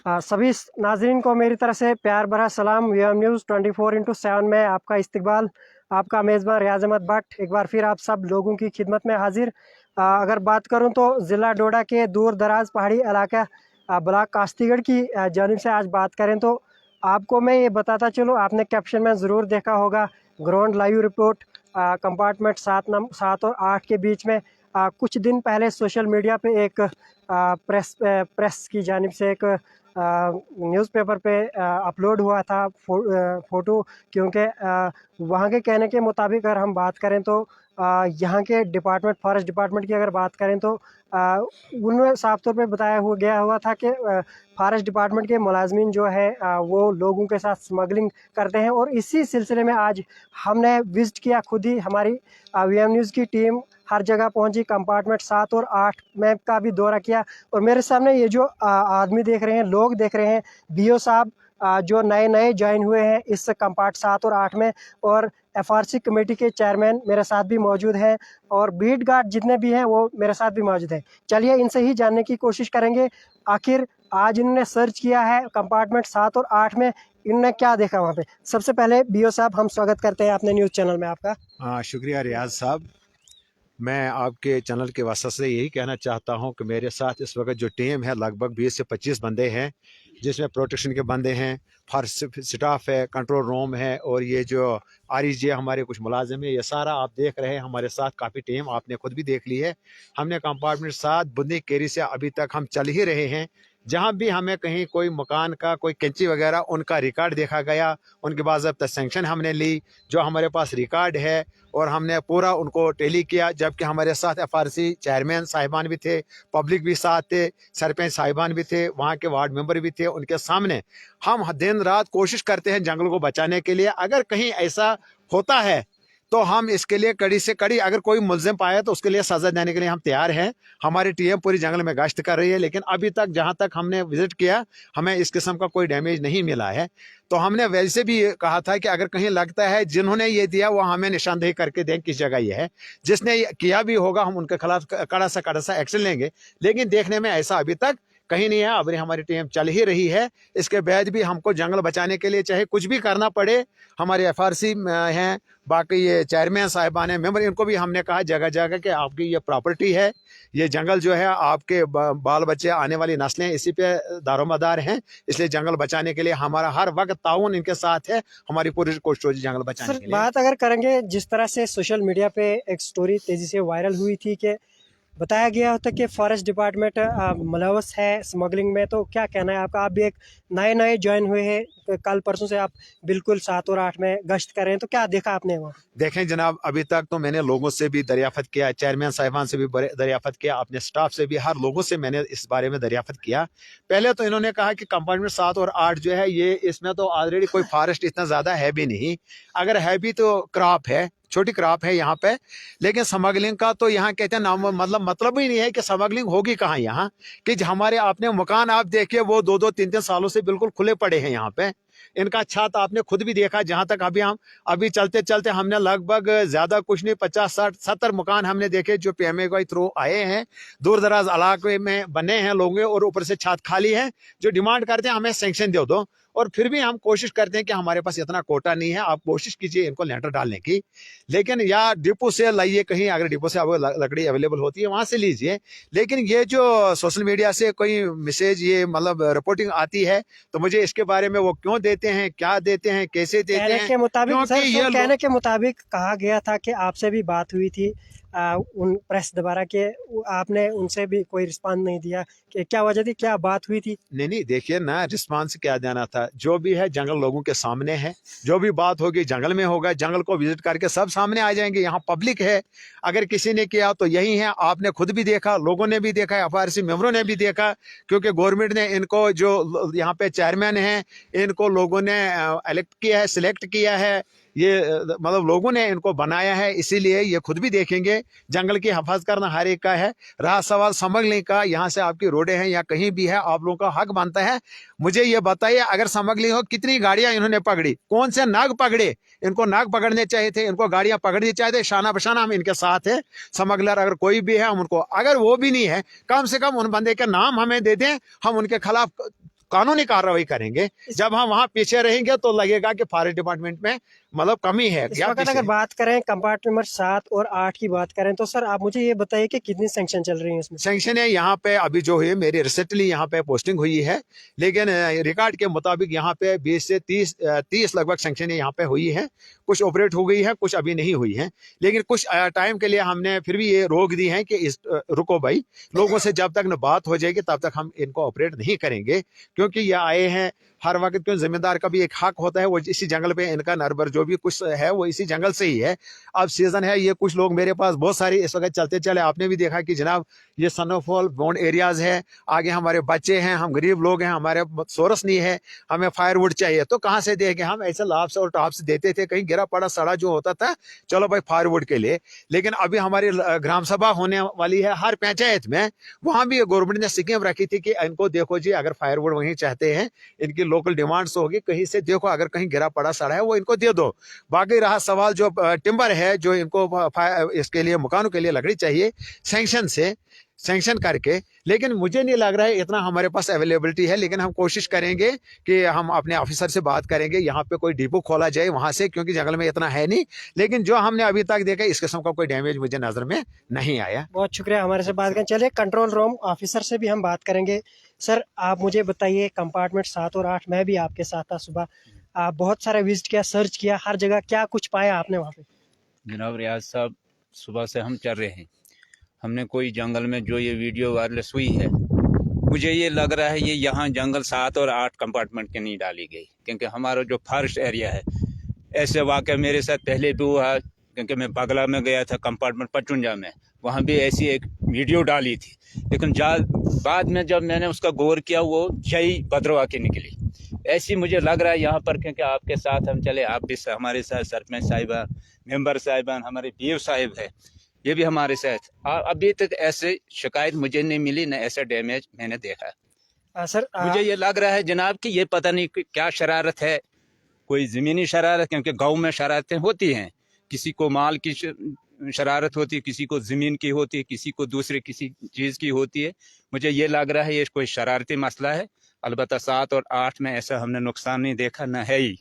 सभी नाजरीन को मेरी तरफ से प्यार भरा सलाम। वीएम न्यूज़ 24/7 में आपका इस्तकबाल। आपका मेज़बान रियाज अहमद भट्ट एक बार फिर आप सब लोगों की खिदमत में हाजिर। अगर बात करूं तो ज़िला डोडा के दूर दराज पहाड़ी इलाका ब्लॉक कास्तीगढ़ की जानिब से आज बात करें तो आपको मैं ये बताता चलूँ, आपने कैप्शन में ज़रूर देखा होगा ग्राउंड लाइव रिपोर्ट कंपार्टमेंट 7 और 8 के बीच में। कुछ दिन पहले सोशल मीडिया पे एक प्रेस की जानिब से एक न्यूज़पेपर पे अपलोड हुआ था फ़ोटो, क्योंकि वहाँ के कहने के मुताबिक अगर हम बात करें तो यहाँ के डिपार्टमेंट फॉरेस्ट डिपार्टमेंट की अगर बात करें तो उनमें साफ तौर पे बताया हुआ था कि फॉरेस्ट डिपार्टमेंट के मुलाजमीन जो है वो लोगों के साथ स्मगलिंग करते हैं। और इसी सिलसिले में आज हमने विज़िट किया, खुद ही हमारी वीएम न्यूज़ की टीम हर जगह पहुंची, कंपार्टमेंट 7 और 8 में का भी दौरा किया। और मेरे सामने ये जो आदमी देख रहे हैं, लोग देख रहे हैं, बीओ साहब जो नए नए ज्वाइन हुए हैं इस कंपार्ट 7 और 8 में, और एफआरसी कमेटी के चेयरमैन मेरे साथ भी मौजूद हैं, और बीट गार्ड जितने भी हैं वो मेरे साथ भी मौजूद हैं। चलिए इनसे ही जानने की कोशिश करेंगे आखिर आज इन्होंने सर्च किया है कंपार्टमेंट 7 और 8 में, इन्होंने क्या देखा वहाँ पे। सबसे पहले बीओ साहब, हम स्वागत करते हैं अपने न्यूज़ चैनल में आपका। हाँ, शुक्रिया रियाज साहब। मैं आपके चैनल के वसत से यही कहना चाहता हूं कि मेरे साथ इस वक्त जो टीम है लगभग 20 से 25 बंदे हैं, जिसमें प्रोटेक्शन के बंदे हैं, फॉरेस्ट स्टाफ है, कंट्रोल रूम है, और ये जो आरईजी हमारे कुछ मुलाजिम है, ये सारा आप देख रहे हैं हमारे साथ काफ़ी टीम आपने खुद भी देख ली है। हमने कंपार्टमेंट 7 बुंदी केरी से अभी तक हम चल ही रहे हैं। जहाँ भी हमें कहीं कोई मकान का कोई कैंची वगैरह उनका रिकॉर्ड देखा गया, उनके बाज़ाब्ता सैंक्शन हमने ली, जो हमारे पास रिकॉर्ड है, और हमने पूरा उनको टेली किया। जबकि हमारे साथ एफआरसी चेयरमैन साहिबान भी थे, पब्लिक भी साथ थे, सरपंच साहिबान भी थे, वहाँ के वार्ड मेंबर भी थे। उनके सामने हम दिन रात कोशिश करते हैं जंगल को बचाने के लिए। अगर कहीं ऐसा होता है तो हम इसके लिए कड़ी से कड़ी, अगर कोई मुलजिम पाया तो उसके लिए सजा देने के लिए हम तैयार हैं। हमारी टीम पूरी जंगल में गश्त कर रही है, लेकिन अभी तक जहां तक हमने विजिट किया हमें इस किस्म का कोई डैमेज नहीं मिला है। तो हमने वैसे भी कहा था कि अगर कहीं लगता है जिन्होंने ये दिया वो हमें निशानदेही करके दें किस जगह ये है। जिसने किया भी होगा हम उनके खिलाफ कड़ा सा एक्शन लेंगे, लेकिन देखने में ऐसा अभी तक कहीं नहीं है। अभी हमारी टीम चल ही रही है। इसके बाद भी हमको जंगल बचाने के लिए चाहे कुछ भी करना पड़े, हमारे एफआरसी हैं, बाकी ये चेयरमैन साहिबान हैं, मेंबर, इनको भी हमने कहा जगह जगह कि आपकी ये प्रॉपर्टी है, ये जंगल जो है आपके बाल बच्चे आने वाली नस्लें इसी पे दारोमदार हैं, इसलिए जंगल बचाने के लिए हमारा हर वक्त ताउन इनके साथ है। हमारी पूरी कोशिश होगी जंगल बचाने के लिए। बात अगर करेंगे, जिस तरह से सोशल मीडिया पे एक स्टोरी तेजी से वायरल हुई थी कि बताया गया होता कि फॉरेस्ट डिपार्टमेंट मुलव्वस है स्मगलिंग में, तो क्या कहना है आपका? आप भी एक नए नए ज्वाइन हुए हैं, कल परसों से आप बिल्कुल 7 और 8 में गश्त कर रहे हैं, तो क्या देखा आपने वहाँ? देखें जनाब, अभी तक तो मैंने लोगों से भी दरियाफत किया, चेयरमैन साहिबान से भी दरियाफत किया, अपने स्टाफ से भी, हर लोगों से मैंने इस बारे में दरियाफत किया। पहले तो इन्होंने कहा कि कंपार्टमेंट 7 और 8 जो है ये, इसमें तो ऑलरेडी कोई फॉरेस्ट इतना ज़्यादा है भी नहीं, अगर है भी तो क्रॉप है, छोटी क्रॉप है यहाँ पे। लेकिन स्मगलिंग का तो यहाँ कहते हैं नाम मतलब ही नहीं है कि स्मगलिंग होगी कहाँ यहाँ, कि हमारे आपने मकान आप देखिए वो 2-2, 3-3 सालों से बिल्कुल खुले पड़े हैं यहाँ पे। इनका छत आपने खुद भी देखा, जहां तक अभी चलते चलते हमने लगभग ज्यादा कुछ नहीं 50, 60, 70 मकान हमने देखे जो पीएमए थ्रू आए हैं, दूर दराज इलाके में बने हैं लोगों, और ऊपर से छत खाली है, जो डिमांड करते हैं हमें सैंक्शन दे दो। और फिर भी हम कोशिश करते हैं कि हमारे पास इतना कोटा नहीं है, आप कोशिश कीजिए इनको लेंटर डालने की। लेकिन या डिपो से लाइए कहीं, अगर डिपो से लकड़ी अवेलेबल होती है वहां से लीजिए। लेकिन ये जो सोशल मीडिया से कोई मैसेज, ये मतलब रिपोर्टिंग आती है, तो मुझे इसके बारे में वो क्यों देते हैं, क्या देते हैं, कैसे देते हैं, के मुताबिक सर, ये कहने के मुताबिक कहा गया था कि आपसे भी बात हुई थी उन प्रेस दोबारा के, आपने उनसे भी कोई रिस्पांस नहीं दिया, कि क्या वजह थी, क्या बात हुई थी? नहीं, देखिए ना, रिस्पांस क्या देना था, जो भी है जंगल लोगों के सामने है, जो भी बात होगी जंगल में होगा, जंगल को विजिट करके सब सामने आ जाएंगे। यहाँ पब्लिक है, अगर किसी ने किया तो यही है, आपने खुद भी देखा, लोगों ने भी देखा, एफआरसी मेंबरों ने भी देखा, क्योंकि गवर्नमेंट ने इनको, जो यहाँ पे चेयरमैन है, इनको लोगों ने इलेक्ट किया है, सिलेक्ट किया है, ये मतलब लोगों ने इनको बनाया है, इसीलिए ये खुद भी देखेंगे। जंगल की हिफाजत करना हर एक का है। रहा सवाल स्मगलिंग का, यहाँ से आपकी रोडें हैं या कहीं भी है, आप लोगों का हक बनता है। मुझे ये बताइए, अगर स्मगलिंग हो, कितनी गाड़ियां इन्होंने पकड़ी, कौन से नाग पकड़े? इनको नाग पकड़ने चाहिए थे, इनको गाड़ियां पकड़नी चाहिए थे। शाना बशाना हम इनके साथ है। स्मगलर अगर कोई भी है हम उनको, अगर वो भी नहीं है, कम से कम उन बंदे के नाम हमें दे दें, हम उनके खिलाफ कानूनी कार्रवाई करेंगे। जब हम वहाँ पीछे रहेंगे तो लगेगा कि फॉरेस्ट डिपार्टमेंट में मतलब कमी है। इस वक्त अगर बात करें कंपार्टमेंट नंबर 7 और 8 की बात करें तो सर आप मुझे ये बताइए कि कितनी सैंक्शन चल रही है इसमें? सैंक्शन है यहाँ पे अभी जो है मेरी रिसेंटली यहाँ पे पोस्टिंग हुई है, लेकिन रिकॉर्ड के मुताबिक यहाँ पे 20 से 30 लगभग सैंक्शन यहाँ पे हुई है। कुछ ऑपरेट हो गई है, कुछ अभी नहीं हुई है, लेकिन कुछ टाइम के लिए हमने फिर भी ये रोक दी है कि रुको भाई, लोगों से जब तक न बात हो जाएगी तब तक हम इनको ऑपरेट नहीं करेंगे, क्योंकि ये आए हैं हर वक्त। क्यों, जिम्मेदार का भी एक हक होता है, वो इसी जंगल पे इनका नरबर जो भी कुछ है वो इसी जंगल से ही है। अब सीजन है, ये कुछ लोग मेरे पास बहुत सारी इस वक्त चलते चले, आपने भी देखा कि जनाब ये सनोफॉल बोन एरियाज है, आगे हमारे बच्चे हैं, हम गरीब लोग हैं, हमारे सोर्स नहीं है, हमें फायरवुड चाहिए, तो कहाँ से देंगे हम? ऐसे लाप्स और टॉप्स देते थे, कहीं गिरा पड़ा सड़ा जो होता था, चलो भाई फायरवुड के लिए। लेकिन अभी हमारी ग्राम सभा होने वाली है हर पंचायत में, वहां भी गवर्नमेंट ने स्कीम रखी थी कि इनको देखो जी, अगर फायरवुड वहीं चाहते हैं, इनकी लोकल डिमांड्स होगी, कहीं से देखो अगर कहीं गिरा पड़ा सड़ा है वो इनको दे दो। बाकी रहा सवाल जो टिम्बर है, जो इनको इसके लिए मकानों के लिए लकड़ी चाहिए, सैंक्शन करके, लेकिन मुझे नहीं लग रहा है इतना हमारे पास अवेलेबिलिटी है। लेकिन हम कोशिश करेंगे कि हम अपने ऑफिसर से बात करेंगे, यहाँ पे कोई डिपो खोला जाए वहां से, क्योंकि जंगल में इतना है नहीं। लेकिन जो हमने अभी तक देखा इस किस्म का कोई डैमेज मुझे नजर में नहीं आया। बहुत शुक्रिया हमारे से बात करें। चलिए कंट्रोल रूम ऑफिसर से भी हम बात करेंगे। सर आप मुझे बताइए, कंपार्टमेंट 7 और 8 मैं भी आपके साथ था सुबह, आप बहुत सारा विजिट किया, सर्च किया हर जगह, क्या कुछ पाया आपने वहाँ पे? जनाब रियाज साहब, सुबह से हम चल रहे हैं, हमने कोई जंगल में जो ये वीडियो वायरलेस हुई है, मुझे ये लग रहा है ये यहाँ जंगल 7 और 8 कंपार्टमेंट के नहीं डाली गई, क्योंकि हमारा जो फॉरेस्ट एरिया है, ऐसे वाक़या मेरे साथ पहले भी हुआ, क्योंकि मैं बगला में गया था कंपार्टमेंट पचुंजा में, वहाँ भी ऐसी एक वीडियो डाली थी, लेकिन बाद में जब मैंने उसका गौर किया वो जय भद्रवा की निकली। ऐसी मुझे लग रहा है यहाँ पर, क्योंकि आपके साथ हम चले, आप भी हमारे साथ, सरपंच साहिबान, मेंबर साहिबान, हमारे पीओ साहिब है, ये भी हमारे साथ। अभी तक ऐसे शिकायत मुझे नहीं मिली, न ऐसा डैमेज मैंने देखा। सर मुझे ये लग रहा है जनाब कि ये पता नहीं क्या शरारत है, कोई ज़मीनी शरारत, क्योंकि गांव में शरारतें होती हैं, किसी को माल की शरारत होती है, किसी को ज़मीन की होती है, किसी को दूसरे किसी चीज़ की होती है। मुझे ये लग रहा है ये कोई शरारती मसला है। अलबत्ता 7 और 8 में ऐसा हमने नुकसान नहीं देखा, न है ही।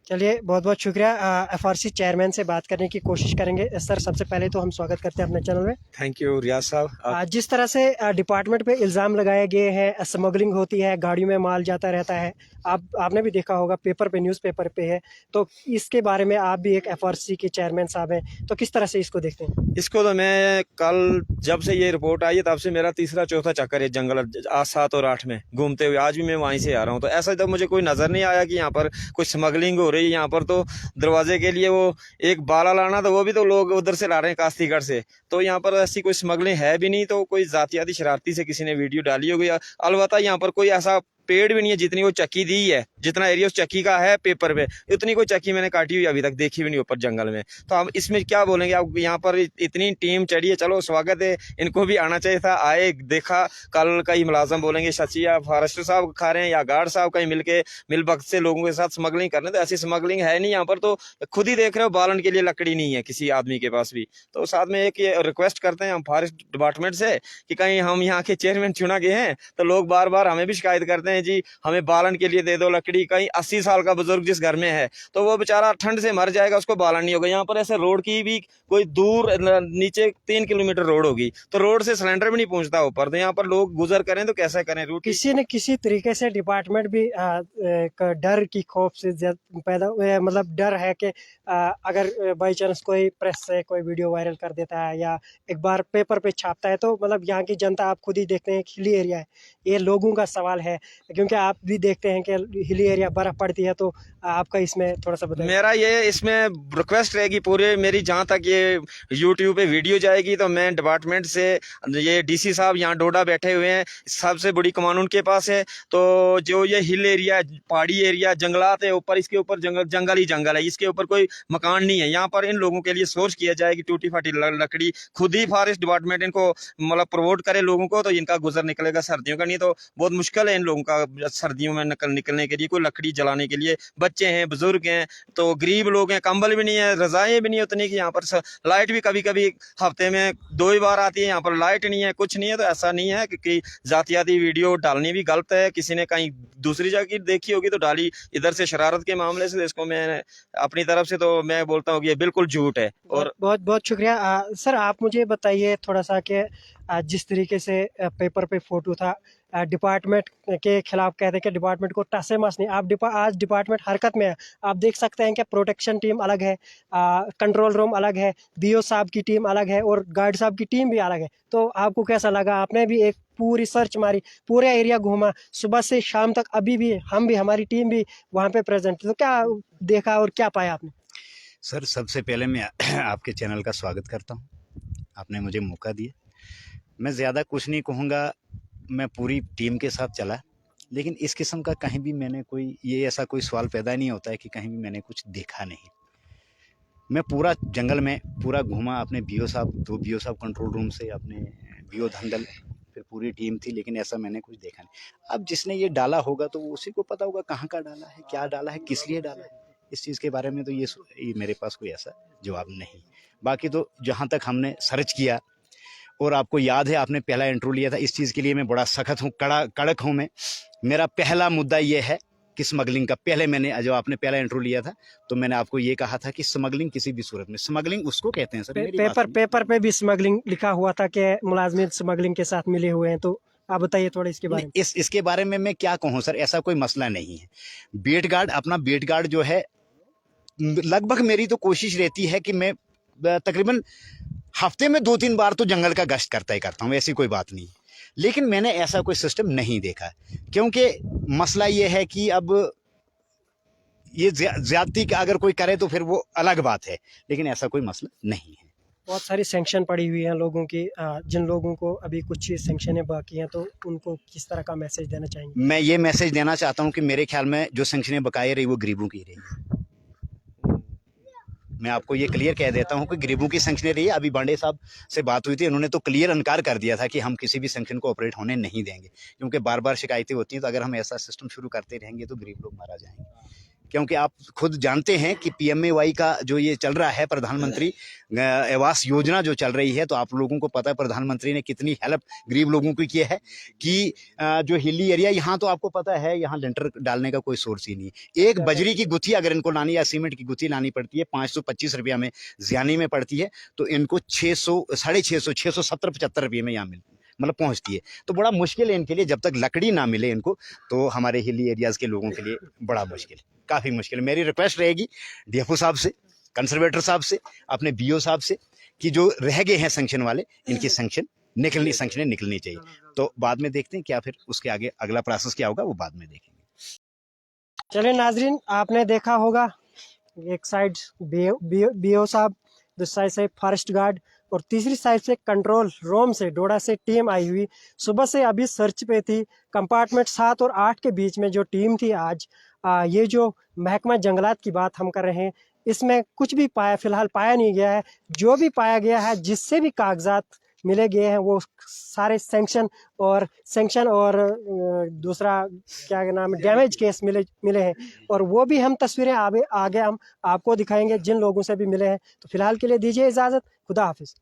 चलिए बहुत बहुत शुक्रिया। एफआरसी चेयरमैन से बात करने की कोशिश करेंगे। सर सबसे पहले तो हम स्वागत करते हैं अपने चैनल में। थैंक यू रियाज साहब। जिस तरह से डिपार्टमेंट पे इल्ज़ाम लगाए गए हैं, स्मगलिंग होती है, गाड़ियों में माल जाता रहता है, आपने भी देखा होगा पेपर पे, न्यूज़पेपर पे है, तो इसके बारे में आप भी एक एफआरसी के चेयरमैन साहब हैं, तो किस तरह से इसको देखते हैं? इसको तो मैं कल जब से ये रिपोर्ट आई है तब से मेरा तीसरा चौथा चक्कर है जंगल 7 और 8 में घूमते हुए, आज भी मैं वहीं से आ रहा हूँ। तो ऐसा तो मुझे कोई नज़र नहीं आया कि यहाँ पर कुछ स्मगलिंग हो रही है। यहाँ पर तो दरवाजे के लिए वो एक बाला लाना, तो वो भी तो लोग उधर से ला रहे हैं कास्तीगढ़ से, तो यहाँ पर ऐसी कोई स्मगलिंग है भी नहीं। तो कोई जातियाती शरारती से किसी ने वीडियो डाली होगी। अलबत्ता यहाँ पर कोई ऐसा पेड़ भी नहीं है, जितनी वो चक्की दी है, जितना एरिया उस चक्की का है पेपर पे, उतनी कोई चक्की मैंने काटी हुई अभी तक देखी भी नहीं ऊपर जंगल में। तो हम इसमें क्या बोलेंगे? अब यहाँ पर इतनी टीम चढ़ी है, चलो स्वागत है, इनको भी आना चाहिए था, आए, देखा। कल कई मुलाजम बोलेंगे सची या फॉरेस्टर साहब खा रहे हैं या गार्ड साहब कहीं मिल वक्त से लोगों के साथ स्मगलिंग कर रहे हैं, तो ऐसी स्मगलिंग है नहीं यहाँ पर। तो खुद ही देख रहे हो बालन के लिए लकड़ी नहीं है किसी आदमी के पास भी। तो साथ में एक ये रिक्वेस्ट करते हैं हम फॉरेस्ट डिपार्टमेंट से कि कहीं हम यहाँ के चेयरमैन चुना गए हैं तो लोग बार बार हमें भी शिकायत करते हैं, जी हमें बालन के लिए दे दो लकड़ी। कहीं 80 साल का बुजुर्ग जिस घर में है तो वो बेचारा ठंड से मर जाएगा, उसको बालन नहीं होगा। यहाँ पर ऐसे रोड की भी कोई दूर नीचे 3 किलोमीटर रोड होगी, तो रोड से सिलेंडर भी नहीं पहुंचता ऊपर, तो यहाँ पर लोग गुजर करें तो कैसे करें? रूट किसी न किसी तरीके से डिपार्टमेंट भी एक डर की खौफ से पैदा, मतलब डर है कि अगर बाई चांस कोई प्रेस से कोई वीडियो वायरल कर देता है या एक बार पेपर पे छापता है, तो मतलब यहाँ की जनता, आप खुद ही देखते हैं हिली एरिया है, ये लोगों का सवाल है, क्योंकि आप भी देखते हैं कि हिली एरिया बर्फ पड़ती है। तो आपका इसमें थोड़ा सा बताइए। मेरा ये इसमें रिक्वेस्ट रहेगी पूरे मेरी, जहाँ तक ये यूट्यूब पे वीडियो जाएगी तो मैं डिपार्टमेंट से, ये डीसी साहब यहाँ डोडा बैठे हुए हैं, सबसे बड़ी कमान उनके पास है, तो जो ये हिल एरिया, पहाड़ी एरिया, जंगलात है ऊपर, इसके ऊपर जंगल ही जंगल है, इसके ऊपर कोई मकान नहीं है। यहाँ पर इन लोगों के लिए सोर्स किया जाए कि टूटी फाटी लकड़ी खुद ही फॉरेस्ट डिपार्टमेंट इनको मतलब प्रोवाइड करे लोगों को, तो इनका गुजर निकलेगा सर्दियों का। नहीं तो बहुत मुश्किल है इन लोगों का सर्दियों में निकलने के लिए, कोई लकड़ी जलाने के लिए। बच्चे हैं, बुजुर्ग हैं, तो गरीब लोग हैं, कंबल भी नहीं है, रजाएं भी नहीं उतनी कि यहाँ पर लाइट भी कभी कभी हफ्ते में 2 ही बार आती है, यहाँ पर लाइट नहीं है, कुछ नहीं है। तो ऐसा नहीं है कि जातियाती वीडियो डालनी भी गलत है, किसी ने कहीं दूसरी जगह की देखी होगी तो डाली, इधर से शरारत के मामले से इसको मैं अपनी तरफ से तो मैं बोलता हूँ कि ये बिल्कुल झूठ है। और बहुत बहुत शुक्रिया। सर आप मुझे बताइए थोड़ा सा कि जिस तरीके से पेपर पे फोटो था, डिपार्टमेंट के खिलाफ कहते हैं कि डिपार्टमेंट को टसे मस नहीं, आज डिपार्टमेंट हरकत में है। आप देख सकते हैं कि प्रोटेक्शन टीम अलग है, कंट्रोल रूम अलग है, बीओ साहब की टीम अलग है और गार्ड साहब की टीम भी अलग है। तो आपको कैसा लगा? आपने भी एक पूरी सर्च मारी, पूरा एरिया घूमा सुबह से शाम तक, अभी भी हम भी, हमारी टीम भी वहाँ पे प्रेजेंट, तो क्या देखा और क्या पाया आपने? सर सबसे पहले मैं आपके चैनल का स्वागत करता हूं, आपने मुझे मौका दिया। मैं ज़्यादा कुछ नहीं कहूँगा, मैं पूरी टीम के साथ चला, लेकिन इस किस्म का कहीं भी मैंने ऐसा कोई सवाल पैदा नहीं होता है कि कहीं भी मैंने कुछ देखा नहीं। मैं पूरा जंगल में पूरा घूमा, अपने बीओ साहब, 2 बीओ साहब कंट्रोल रूम से, अपने बीओ धंधल, फिर पूरी टीम थी, लेकिन ऐसा मैंने कुछ देखा नहीं। अब जिसने ये डाला होगा तो उसी को पता होगा कहाँ का डाला है, क्या डाला है, किस लिए डाला है। इस चीज़ के बारे में तो ये मेरे पास कोई ऐसा जवाब नहीं। बाकी तो जहाँ तक हमने सर्च किया, और आपको याद है आपने पहला इंटरव्यू लिया था, इस चीज़ के लिए मैं बड़ा सख्त हूँ, कड़क हूँ मैं। मेरा पहला मुद्दा ये है कि स्मगलिंग का, पहले मैंने जब आपने पहला इंटरव्यू लिया था तो मैंने आपको ये कहा था कि स्मगलिंग किसी भी सूरत में, स्मगलिंग उसको कहते हैं सर, मेरी बात सुनिए। पेपर पे भी स्मगलिंग लिखा हुआ था कि मुलाजिम स्मगलिंग के साथ मिले हुए हैं, तो आप बताइए थोड़ा इसके बारे में। इसके बारे में मैं क्या कहूँ सर, ऐसा कोई मसला नहीं है। बेट गार्ड, अपना बेट गार्ड जो है, लगभग मेरी तो कोशिश रहती है कि मैं तकरीबन हफ्ते में 2-3 बार तो जंगल का गश्त करता ही करता हूँ, ऐसी कोई बात नहीं। लेकिन मैंने ऐसा कोई सिस्टम नहीं देखा, क्योंकि मसला ये है कि अब ये ज्यादती का अगर कोई करे तो फिर वो अलग बात है, लेकिन ऐसा कोई मसला नहीं है। बहुत सारी सैंक्शन पड़ी हुई हैं लोगों की, जिन लोगों को अभी कुछ सैंक्शनें बाकी हैं, तो उनको किस तरह का मैसेज देना चाहेंगे? मैं ये मैसेज देना चाहता हूँ कि मेरे ख्याल में जो सैंक्शनें बकाये रही वो गरीबों की रही। मैं आपको ये क्लियर कह देता हूँ कि गरीबों की सैंक्शनें रही है। अभी बांडे साहब से बात हुई थी, उन्होंने तो क्लियर इनकार कर दिया था कि हम किसी भी सैंक्शन को ऑपरेट होने नहीं देंगे, क्योंकि बार बार शिकायतें होती हैं। तो अगर हम ऐसा सिस्टम शुरू करते रहेंगे तो गरीब लोग मारा जाएंगे। क्योंकि आप खुद जानते हैं कि PMAY का जो ये चल रहा है, प्रधानमंत्री आवास योजना जो चल रही है, तो आप लोगों को पता है प्रधानमंत्री ने कितनी हेल्प गरीब लोगों की है कि जो हिली एरिया, यहाँ तो आपको पता है यहाँ लेंटर डालने का कोई सोर्स ही नहीं है। एक बजरी की गुत्थी अगर इनको लानी, या सीमेंट की गुत्थी लानी पड़ती है 525 रुपया में ज़ियानी में पड़ती है, तो इनको 600, 650, 670-75 रुपये में यहाँ मतलब पहुंचती है। तो बड़ा मुश्किल है इनके लिए, जब तक लकड़ी ना मिले इनको, तो हमारे हिली एरियाज़ के लोगों के लिए बड़ा मुश्किल है, काफ़ी मुश्किल है। मेरी रिक्वेस्ट रहेगी DFO साहब से, कंजर्वेटर साहब से, अपने BO साहब से, कि जो रह गए हैं सैंक्शन वाले, इनकी सैंक्शनें निकलनी चाहिए। तो बाद में देखते हैं क्या, फिर उसके आगे अगला प्रोसेस क्या होगा वो बाद में देखेंगे। चलिए नाजरीन, आपने देखा होगा एक साइड BO साहब, दूसरी साइड से फॉरेस्ट गार्ड, और तीसरी साइड से कंट्रोल रूम से, डोडा से टीम आई हुई। सुबह से अभी सर्च पे थी। कंपार्टमेंट 7 और 8 के बीच में जो टीम थी आज, ये जो महकमा जंगलात की बात हम कर रहे हैं, इसमें कुछ भी फिलहाल पाया नहीं गया है। जो भी पाया गया है, जिससे भी कागजात मिले गए हैं, वो सारे सैंक्शन और दूसरा क्या नाम है, डैमेज केस मिले हैं। और वो भी हम तस्वीरें आगे हम आपको दिखाएंगे जिन लोगों से भी मिले हैं। तो फिलहाल के लिए दीजिए इजाज़त। खुदा हाफिज़।